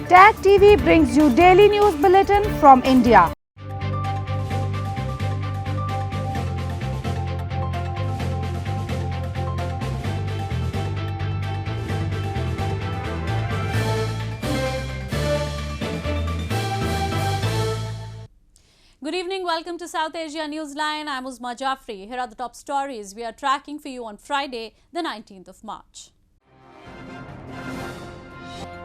TAG TV brings you daily news bulletin from India. Good evening, welcome to South Asia Newsline. I'm Uzma Jafri. Here are the top stories we are tracking for you on Friday, the 19th of March.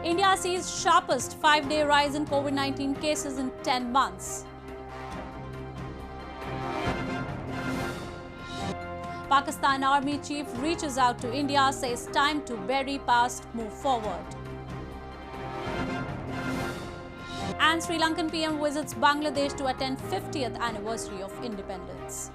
India sees sharpest 5-day rise in COVID-19 cases in 10 months. Pakistan Army Chief reaches out to India, says time to bury past, move forward. And Sri Lankan PM visits Bangladesh to attend 50th anniversary of independence.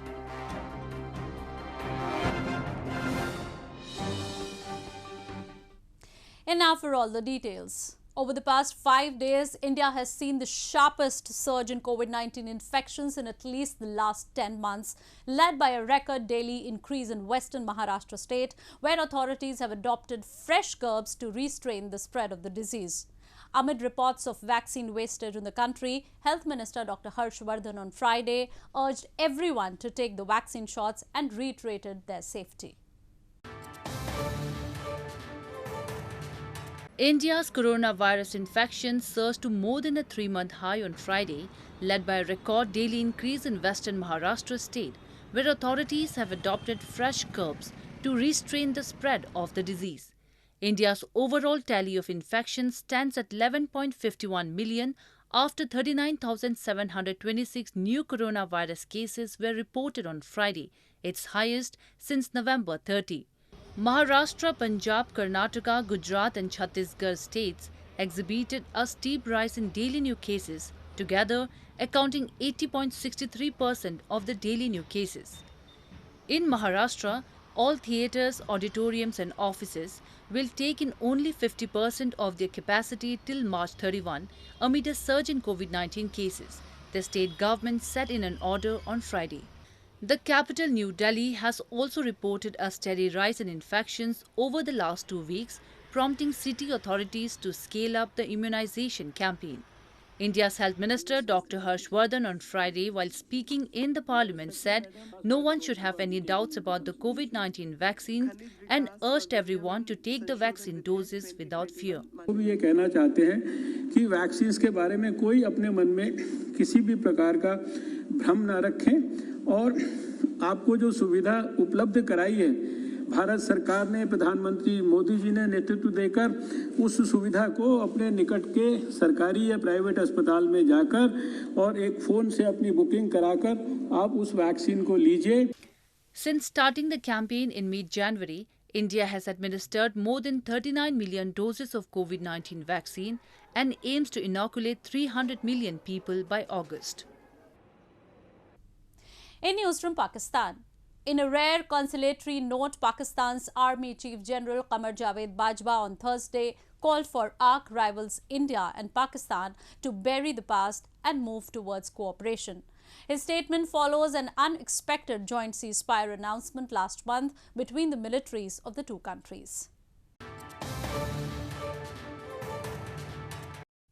And now for all the details. Over the past 5 days, India has seen the sharpest surge in COVID-19 infections in at least the last 10 months, led by a record daily increase in western Maharashtra state, where authorities have adopted fresh curbs to restrain the spread of the disease. Amid reports of vaccine wastage in the country, Health Minister Dr. Harsh Vardhan on Friday urged everyone to take the vaccine shots and reiterated their safety. India's coronavirus infections surged to more than a 3-month high on Friday, led by a record daily increase in western Maharashtra state, where authorities have adopted fresh curbs to restrain the spread of the disease. India's overall tally of infections stands at 11.51 million after 39,726 new coronavirus cases were reported on Friday, its highest since November 30. Maharashtra, Punjab, Karnataka, Gujarat and Chhattisgarh states exhibited a steep rise in daily new cases, together accounting 80.63% of the daily new cases. In Maharashtra, all theatres, auditoriums and offices will take in only 50% of their capacity till March 31 amid a surge in COVID-19 cases, the state government said in an order on Friday. The capital, New Delhi, has also reported a steady rise in infections over the last 2 weeks, prompting city authorities to scale up the immunization campaign. India's Health Minister Dr. Harsh Vardhan on Friday, while speaking in the Parliament, said no one should have any doubts about the COVID-19 vaccines and urged everyone to take the vaccine doses without fear. वो ये कहना चाहते हैं कि vaccine के बारे में कोई अपने मन में किसी भी प्रकार का भ्रम न रखें और आपको जो सुविधा उपलब्ध कराई है भारत सरकार ने, प्रधानमंत्री मोदी जी ने नेतृत्व देकर उस सुविधा को अपने निकट के सरकारी या प्राइवेट अस्पताल में जाकर और एक फोन से अपनी बुकिंग कराकर आप उस वैक्सीन को लीजिए. Since starting the campaign in mid-January, India has administered more than 39 million doses of COVID-19 vaccine and aims to inoculate 300 million people by August. In news from Pakistan, in a rare consolatory note, Pakistan's Army Chief General Qamar Javed Bajwa on Thursday called for arch rivals India and Pakistan to bury the past and move towards cooperation. His statement follows an unexpected joint ceasefire announcement last month between the militaries of the two countries.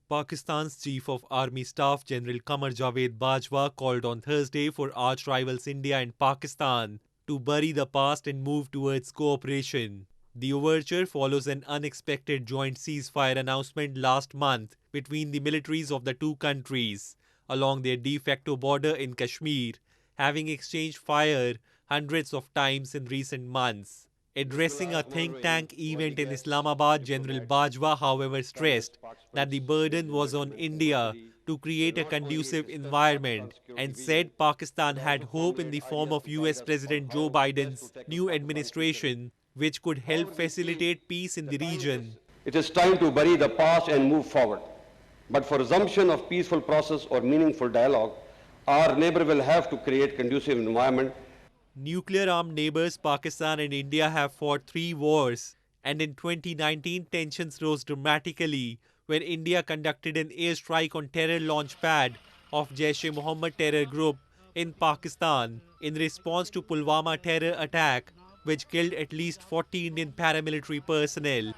Pakistan's Chief of Army Staff General Qamar Javed Bajwa called on Thursday for arch rivals India and Pakistan to bury the past and move towards cooperation. The overture follows an unexpected joint ceasefire announcement last month between the militaries of the two countries along their de facto border in Kashmir, having exchanged fire hundreds of times in recent months. Addressing a think tank event in Islamabad, General Bajwa, however, stressed that the burden was on India to create a conducive environment and said Pakistan had hope in the form of US President Joe Biden's new administration, which could help facilitate peace in the region. It is time to bury the past and move forward. But for resumption of peaceful process or meaningful dialogue, our neighbor will have to create conducive environment. Nuclear-armed neighbors Pakistan and India have fought 3 wars, and in 2019 tensions rose dramatically when India conducted an airstrike on terror launch pad of Jaish-e-Mohammed terror group in Pakistan in response to Pulwama terror attack, which killed at least 40 Indian paramilitary personnel.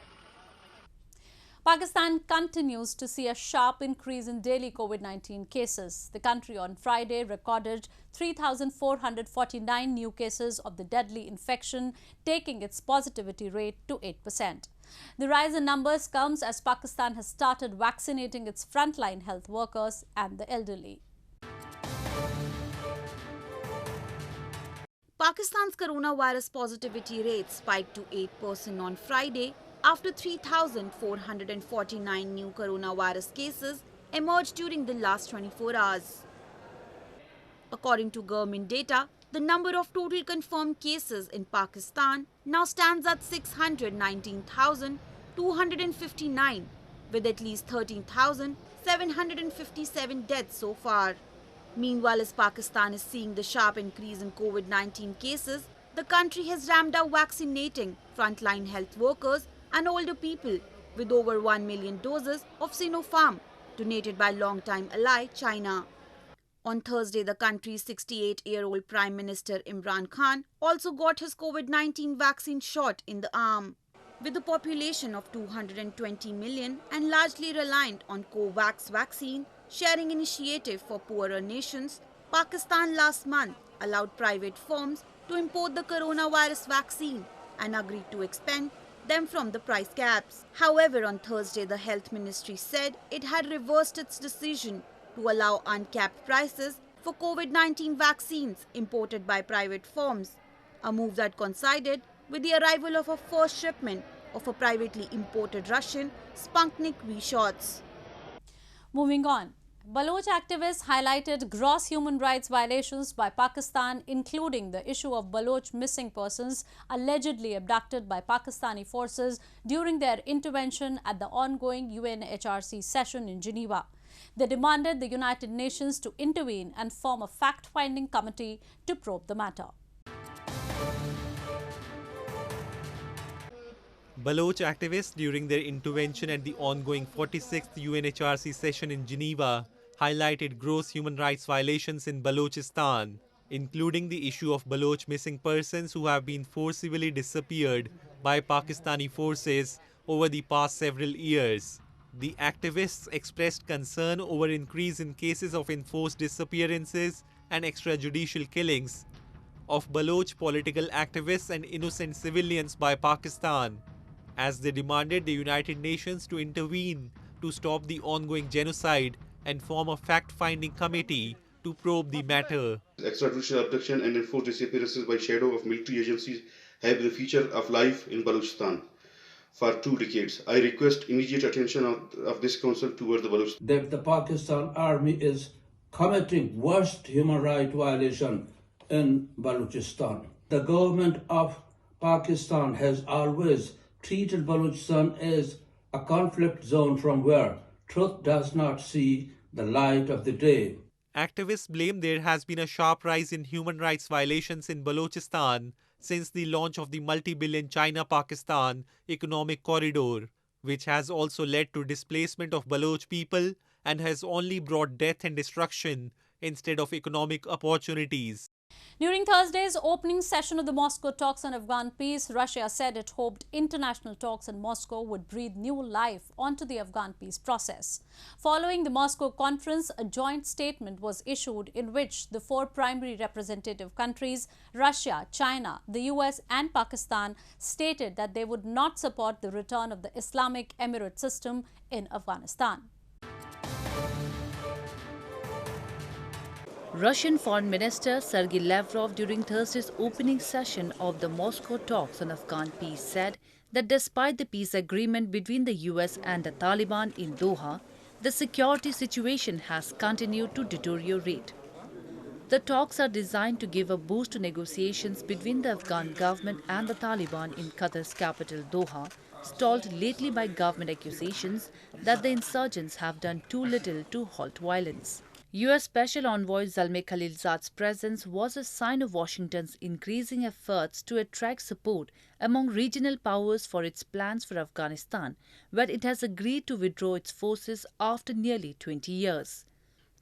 Pakistan continues to see a sharp increase in daily COVID-19 cases. The country on Friday recorded 3,449 new cases of the deadly infection, taking its positivity rate to 8%. The rise in numbers comes as Pakistan has started vaccinating its frontline health workers and the elderly. Pakistan's coronavirus positivity rate spiked to 8% on Friday after 3,449 new coronavirus cases emerged during the last 24 hours. According to government data, the number of total confirmed cases in Pakistan now stands at 619,259, with at least 13,757 deaths so far. Meanwhile, as Pakistan is seeing the sharp increase in COVID-19 cases, the country has ramped up vaccinating frontline health workers and older people with over 1 million doses of Sinopharm donated by longtime ally China. On Thursday, the country's 68-year-old Prime Minister Imran Khan also got his COVID-19 vaccine shot in the arm. With a population of 220 million and largely reliant on COVAX vaccine sharing initiative for poorer nations, Pakistan last month allowed private firms to import the coronavirus vaccine and agreed to expend them from the price caps. However, on Thursday, the health ministry said it had reversed its decision to allow uncapped prices for COVID-19 vaccines imported by private firms, a move that coincided with the arrival of a first shipment of a privately imported Russian Sputnik V shots. Moving on. Baloch activists highlighted gross human rights violations by Pakistan, including the issue of Baloch missing persons allegedly abducted by Pakistani forces during their intervention at the ongoing UNHRC session in Geneva. They demanded the United Nations to intervene and form a fact-finding committee to probe the matter. Baloch activists, during their intervention at the ongoing 46th UNHRC session in Geneva, highlighted gross human rights violations in Balochistan, including the issue of Baloch missing persons who have been forcibly disappeared by Pakistani forces over the past several years. The activists expressed concern over increase in cases of enforced disappearances and extrajudicial killings of Baloch political activists and innocent civilians by Pakistan, as they demanded the United Nations to intervene to stop the ongoing genocide and form a fact-finding committee to probe the matter. Extrajudicial abduction and enforced disappearances by shadow of military agencies have been a feature of life in Balochistan for 2 decades. I request immediate attention of this council toward the Balochistan. That the Pakistan army is committing worst human rights violation in Balochistan. The government of Pakistan has always treated Balochistan as a conflict zone from where truth does not see the light of the day. Activists blame there has been a sharp rise in human rights violations in Balochistan since the launch of the multi-billion China-Pakistan economic corridor, which has also led to displacement of Baloch people and has only brought death and destruction instead of economic opportunities. During Thursday's opening session of the Moscow talks on Afghan peace, Russia said it hoped international talks in Moscow would breathe new life onto the Afghan peace process. Following the Moscow conference, a joint statement was issued in which the 4 primary representative countries, Russia, China, the US and Pakistan, stated that they would not support the return of the Islamic Emirate system in Afghanistan. Russian Foreign Minister Sergei Lavrov during Thursday's opening session of the Moscow talks on Afghan peace said that despite the peace agreement between the US and the Taliban in Doha, the security situation has continued to deteriorate. The talks are designed to give a boost to negotiations between the Afghan government and the Taliban in Qatar's capital Doha, stalled lately by government accusations that the insurgents have done too little to halt violence. US Special Envoy Zalmay Khalilzad's presence was a sign of Washington's increasing efforts to attract support among regional powers for its plans for Afghanistan, where it has agreed to withdraw its forces after nearly 20 years.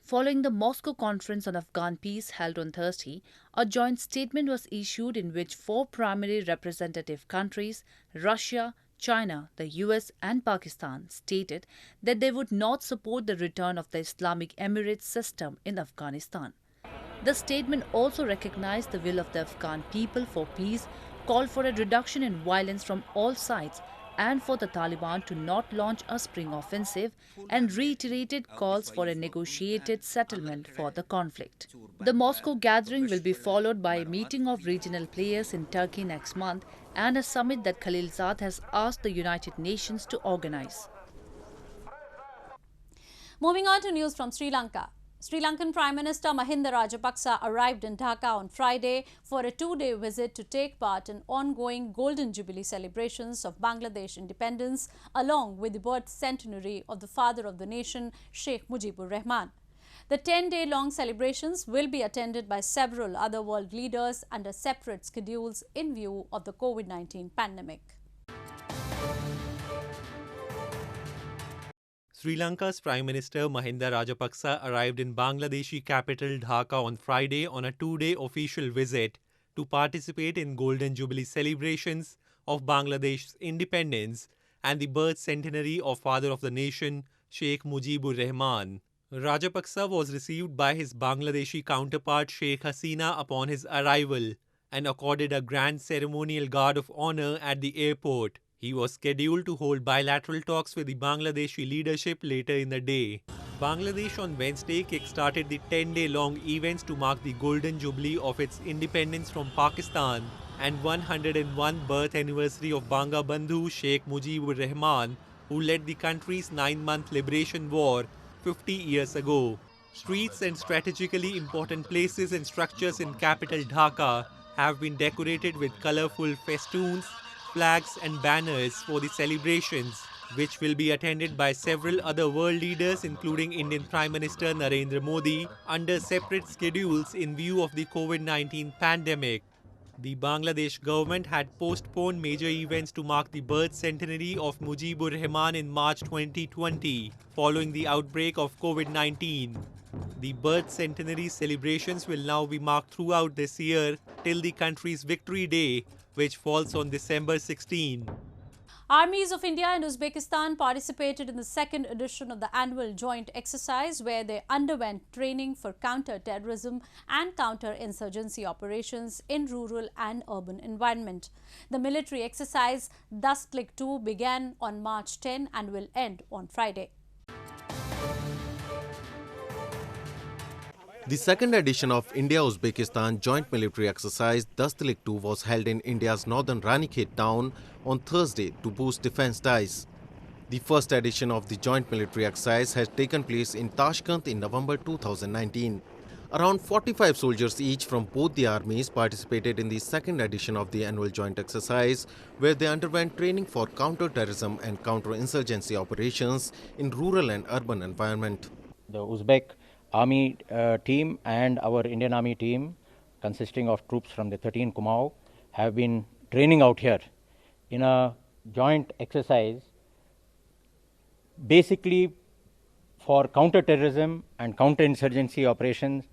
Following the Moscow Conference on Afghan Peace held on Thursday, a joint statement was issued in which 4 primary representative countries, Russia, China, the US and Pakistan stated that they would not support the return of the Islamic Emirates system in Afghanistan. The statement also recognized the will of the Afghan people for peace, called for a reduction in violence from all sides, and for the Taliban to not launch a spring offensive, and reiterated calls for a negotiated settlement for the conflict. The Moscow gathering will be followed by a meeting of regional players in Turkey next month and a summit that Khalilzad has asked the United Nations to organize. Moving on to news from Sri Lanka. Sri Lankan Prime Minister Mahinda Rajapaksa arrived in Dhaka on Friday for a two-day visit to take part in ongoing Golden Jubilee celebrations of Bangladesh independence, along with the birth centenary of the father of the nation, Sheikh Mujibur Rahman. The 10-day-long celebrations will be attended by several other world leaders under separate schedules in view of the COVID-19 pandemic. Sri Lanka's Prime Minister Mahinda Rajapaksa arrived in Bangladeshi capital Dhaka on Friday on a two-day official visit to participate in Golden Jubilee celebrations of Bangladesh's independence and the birth centenary of father of the nation, Sheikh Mujibur Rahman. Rajapaksa was received by his Bangladeshi counterpart Sheikh Hasina upon his arrival and accorded a grand ceremonial guard of honor at the airport. He was scheduled to hold bilateral talks with the Bangladeshi leadership later in the day. Bangladesh on Wednesday kick-started the 10-day-long events to mark the Golden Jubilee of its independence from Pakistan and 101 birth anniversary of Banga Bandhu Sheikh Mujibur Rahman, who led the country's 9-month liberation war 50 years ago. Streets and strategically important places and structures in capital Dhaka have been decorated with colorful festoons, flags and banners for the celebrations, which will be attended by several other world leaders including Indian Prime Minister Narendra Modi under separate schedules in view of the COVID-19 pandemic. The Bangladesh government had postponed major events to mark the birth centenary of Mujibur Rahman in March 2020 following the outbreak of COVID-19. The birth centenary celebrations will now be marked throughout this year till the country's Victory Day, which falls on December 16. Armies of India and Uzbekistan participated in the second edition of the annual joint exercise where they underwent training for counter-terrorism and counter-insurgency operations in rural and urban environment. The military exercise Dastlik 2 began on March 10 and will end on Friday. The second edition of India-Uzbekistan joint military exercise Dastlik 2 was held in India's northern Ranikhet town on Thursday to boost defense ties. The first edition of the joint military exercise has taken place in Tashkent in November 2019. Around 45 soldiers each from both the armies participated in the second edition of the annual joint exercise, where they underwent training for counter-terrorism and counter-insurgency operations in rural and urban environment. The Uzbek Army team and our Indian Army team, consisting of troops from the 13 Kumaon, have been training out here in a joint exercise basically for counter-terrorism and counter-insurgency operations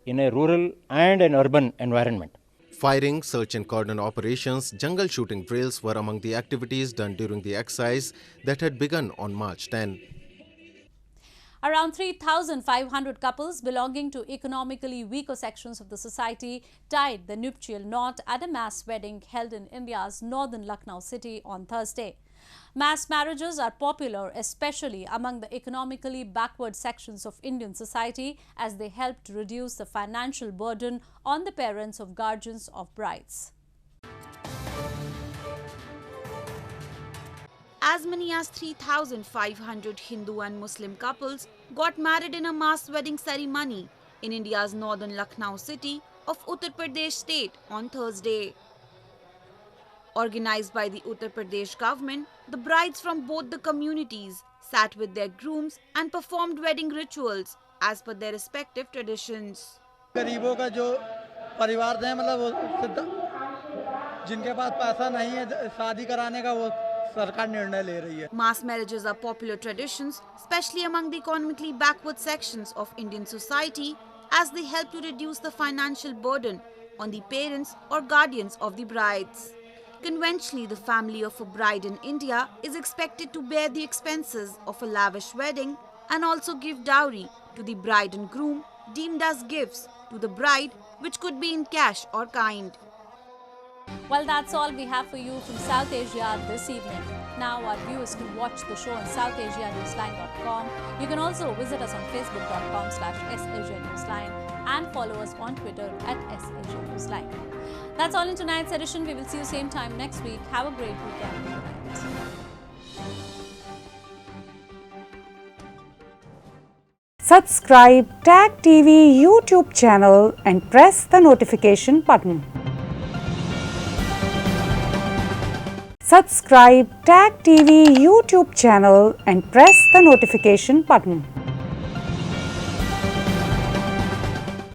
in a rural and an urban environment. Firing, search and cordon operations, jungle shooting drills were among the activities done during the exercise that had begun on March 10. Around 3,500 couples belonging to economically weaker sections of the society tied the nuptial knot at a mass wedding held in India's northern Lucknow city on Thursday. Mass marriages are popular especially among the economically backward sections of Indian society as they help to reduce the financial burden on the parents of guardians of brides. As many as 3,500 Hindu and Muslim couples got married in a mass wedding ceremony in India's northern Lucknow city of Uttar Pradesh state on Thursday. Organized by the Uttar Pradesh government, the brides from both the communities sat with their grooms and performed wedding rituals as per their respective traditions. गरीबों का जो परिवार है मतलब जिनके पास पैसा नहीं है शादी कराने का वो सरकार निर्णय ले रही है. Mass marriages are popular traditions, especially among the economically backward sections of Indian society, as they help to reduce the financial burden on the parents or guardians of the brides. Conventionally, the family of a bride in India is expected to bear the expenses of a lavish wedding and also give dowry to the bride and groom, deemed as gifts to the bride, which could be in cash or kind. Well, that's all we have for you from South Asia this evening. Now our viewers can watch the show on SouthAsiaNewsline.com. You can also visit us on Facebook.com/SAsiaNewsline and follow us on Twitter @SAsiaNewsline. That's all in tonight's edition. We will see you same time next week. Have a great weekend. Good night. Subscribe Tag TV YouTube channel and press the notification button. Subscribe Tag TV YouTube channel and press the notification button.